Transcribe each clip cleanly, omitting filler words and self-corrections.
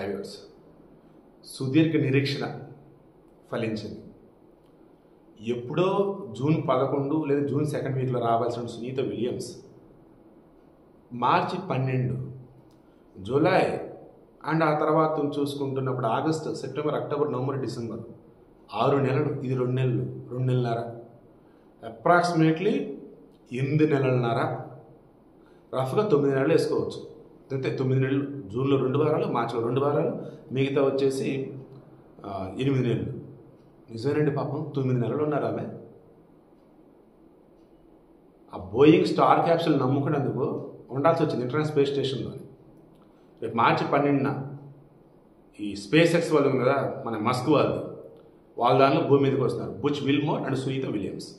Highways సుదీర్ఘ నిరీక్షణ ఫలించింది. ఎప్పుడో జూన్ 11 లేదా జూన్ 2nd వీక్లో రావాల్సిన సునీత విలియమ్స్ మార్చి 12, జూలై అండ్ ఆ తర్వాత చూసుకుంటున్నప్పుడు August, September, October, November, December 6 నెలలు. ఇది 2 నెలలు, 2 నెలలన్నర, అప్రాక్సిమేట్లీ 8 నెలలన్నర, రఫ్గా 9 నెలలు వేసుకోవచ్చు. అంతే, 9 నెలలు. జూన్లో 2 వారాలు, మార్చిలో 2 వారాలు, మిగతా వచ్చేసి 8 నెలలు. నిజమేనండి, పాపం 9 నెలలు ఉన్నారు ఆమె. ఆ బోయింగ్ స్టార్ క్యాప్సూల్ నమ్ముకునేందుకు ఉండాల్సి వచ్చింది ఇంటర్నేషనల్ స్పేస్ స్టేషన్లో. రేపు మార్చి 12న ఈ స్పేస్ ఎక్స్ వాళ్ళు కదా, మన మస్క్ వాళ్ళ దానిలో భూమి మీదకి వస్తున్నారు. Butch Wilmore and Sunita Williams.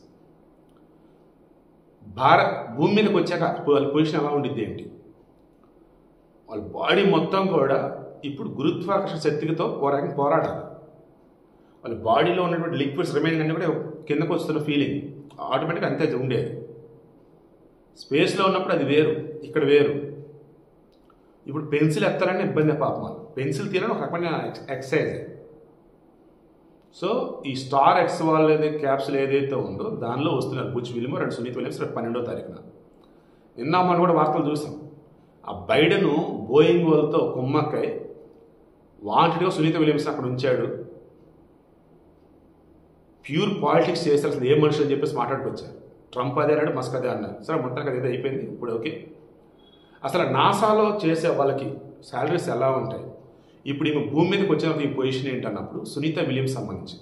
భూమి మీదకి వచ్చాక వాళ్ళ పొజిషన్ ఎలా ఉండిద్ది ఏంటి, వాళ్ళ బాడీ మొత్తం కూడా ఇప్పుడు గురుత్వాకర్షణ శక్తితో పోరాడాలి. వాళ్ళ బాడీలో ఉన్నటువంటి లిక్విడ్స్ రిమైనింగ్ అన్నీ కూడా కిందకు వస్తున్న ఫీలింగ్ ఆటోమేటిక్గా అంతే ఉండేది. స్పేస్లో ఉన్నప్పుడు అది వేరు, ఇక్కడ వేరు. ఇప్పుడు పెన్సిల్ ఎత్తాలని ఇబ్బంది పాపం. పెన్సిల్ తీయడం ఒక రకమైన ఎక్సర్సైజ్. సో ఈ స్టార్ ఎక్స్ వాళ్ళ క్యాప్సూల్ ఏదైతే ఉందో దానిలో వస్తున్నారు Butch Wilmore and Sunita Williams. రేపు 12వ తారీఖున నిన్న మనం కూడా వార్తలు చూసాం. ఆ బైడెన్ బోయింగ్ వాళ్ళతో కుమ్మక్కై వాంటెడ్గా సునీత విలియమ్స్ అక్కడ ఉంచాడు. ప్యూర్ పాలిటిక్స్ చేస్తారు, అసలు ఏ మనిషి అని చెప్పేసి మాట్లాడుకొచ్చారు. ట్రంప్ అదే అన్నాడు, మస్క్ అదే అన్నారు. సరే, మొత్తానికి అదేదో అయిపోయింది. ఇప్పుడు ఓకే. అసలు నాసాలో చేసే వాళ్ళకి శాలరీస్ ఎలా ఉంటాయి, ఇప్పుడు ఈమె భూమి మీదకి వచ్చిన ఈ పొజిషన్ ఏంటన్నప్పుడు సునీత విలియమ్స్ సంబంధించి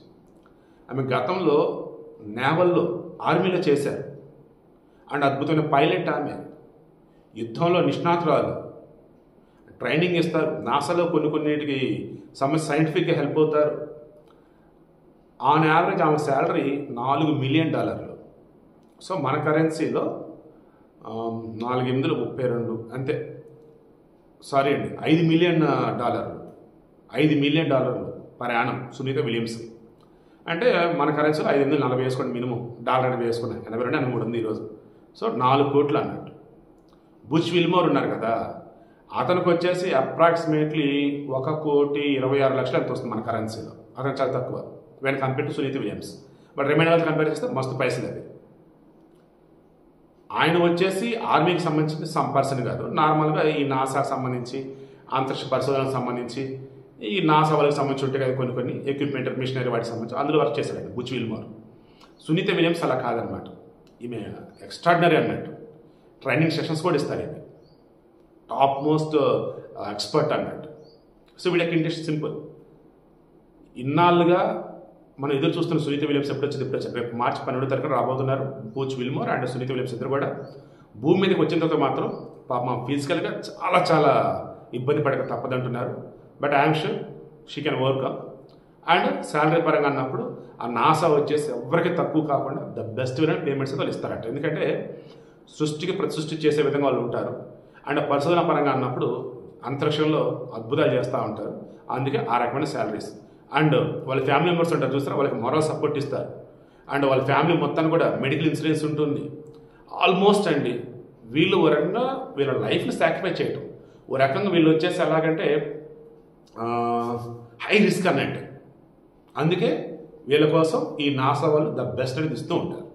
ఆమె గతంలో నేవల్లో, ఆర్మీలో చేశారు. అండ్ అద్భుతమైన పైలట్ ఆమె. యుద్ధంలో నిష్ణాతురాలు, ట్రైనింగ్ ఇస్తారు. నాసాలో కొన్నిటికి సైంటిఫిక్గా హెల్ప్ అవుతారు. ఆన్ యావరేజ్ ఆమె శాలరీ $4 మిలియన్. సో మన కరెన్సీలో 4/832 అంతే. సారీ అండి, $5 million, $5 million per annum Sunita విలియమ్స్కి. అంటే మన కరెన్సీలో 540 వేసుకోండి మినిమం. డాలర్ అనేది వేసుకున్నాయి 82, 83 ఉంది ఈరోజు. సో 4 కోట్లు అన్నట్టు. బుచ్ విల్మోర్ ఉన్నారు కదా, అతనికి వచ్చేసి అప్రాక్సిమేట్లీ 1,26,00,000 ఎంత వస్తుంది మన కరెన్సీలో. అతను చాలా తక్కువ when compare to Sunita Williams. But remaining వాళ్ళకి కంపేర్ చేస్తే మస్తు పైసలు అవి. ఆయన వచ్చేసి ఆర్మీకి సంబంధించిన పర్సన్ కాదు, నార్మల్గా ఈ నాసాకు సంబంధించి, అంతరిక్ష పరిశోధనకు సంబంధించి, ఈ నాసా వాళ్ళకి సంబంధించి ఉంటాయి కదా కొన్ని ఎక్విప్మెంట్, మిషనరీ వాటికి సంబంధించి అందులో వర్క్ చేశాడు బుచ్ విల్మోర్. సునీత విలియమ్స్ అలా కాదనమాట. ఈమె ఎక్స్ట్రాడినరీ అన్నట్టు. ట్రైనింగ్ సెషన్స్ కూడా ఇస్తారు. ఈమె టాప్ మోస్ట్ ఎక్స్పర్ట్ అన్నట్టు. సో వీళ్ళకి ఇంట్రెస్ట్ సింపుల్. ఇన్నాళ్ళుగా మనం ఎదురు చూస్తున్న సునీత విలియమ్స్ ఎప్పుడు వచ్చి రేపు మార్చి 12వ తారీఖున రాబోతున్నారు. Butch Wilmore and Sunita Williams ఇద్దరు కూడా భూమి మీదకి వచ్చిన తర్వాత మాత్రం పాపం ఫిజికల్గా చాలా ఇబ్బంది పడక తప్పదంటున్నారు. But I'm sure she can work. And salary పరంగా అన్నప్పుడు ఆ నాసా వచ్చేసి ఎవరికి తక్కువ కాకుండా ద బెస్ట్ పేమెంట్స్ వాళ్ళు ఇస్తారట. ఎందుకంటే సృష్టికి ప్రతిసృష్టి చేసే విధంగా వాళ్ళు ఉంటారు. అండ్ పరిశోధన పరంగా అన్నప్పుడు అంతరిక్షంలో అద్భుతాలు చేస్తూ ఉంటారు. అందుకే ఆ రకమైన శాలరీస్. అండ్ వాళ్ళ ఫ్యామిలీ మెంబర్స్ ఉంటారు చూస్తారా, వాళ్ళకి మొరల్ సపోర్ట్ ఇస్తారు. అండ్ వాళ్ళ ఫ్యామిలీ మొత్తాన్ని కూడా మెడికల్ ఇన్సూరెన్స్ ఉంటుంది. ఆల్మోస్ట్ అండి వీళ్ళు ఓ రకంగా వీళ్ళ లైఫ్ని సాక్రిఫైస్ చేయటం, ఓ రకంగా వీళ్ళు వచ్చేసి ఎలాగంటే హై రిస్క్ అన్నట్టు. అందుకే వీళ్ళ కోసం ఈ నాసా వాళ్ళు ద బెస్ట్ అనేది ఇస్తూ ఉంటారు.